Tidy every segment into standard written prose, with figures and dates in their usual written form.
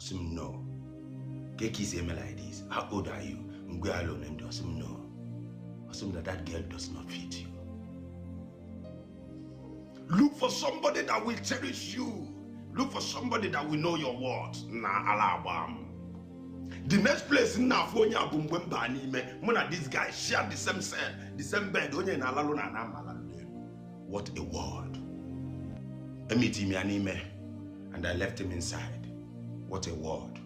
Sim no. Keki say me like this. How old are you? Go alone and do sim no. Assume that girl does not fit you. Look for somebody that will cherish you. Look for somebody that will know your words. Na alabam. The next place in Nafonia Bumbemba Nime, Mona this guy shared the same cell, the same bed, only in Alaluna and what a word. I meet him anime, and I left him inside. What a word.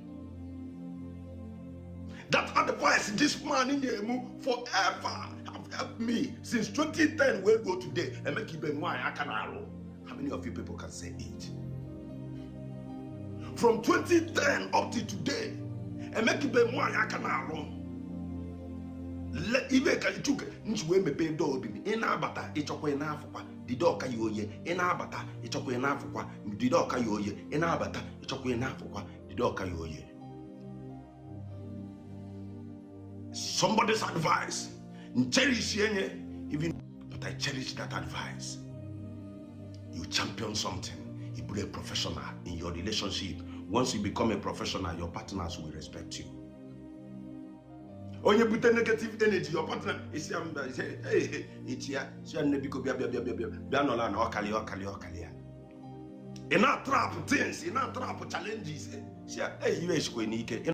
That advice this man in the forever have helped me since 2010 we'll go today and make it why I can arrow. How many of you people can say it? From 2010 up to today and make it why I can arrow. Let even can you took nchwe me pay door bibi ina abata ichokwe na afukwa the door ka yoye ina abata ichokwe na afukwa the door ka yoye ina abata ichokwe na afukwa the door ka yoye. Somebody's advice cherish even, but I cherish that advice. You champion something, you be a professional in your relationship. Once you become a professional, your partners will respect you. When you put a negative energy, your partner is say, hey, it's here. In our trap things, in our trap challenges, hey, you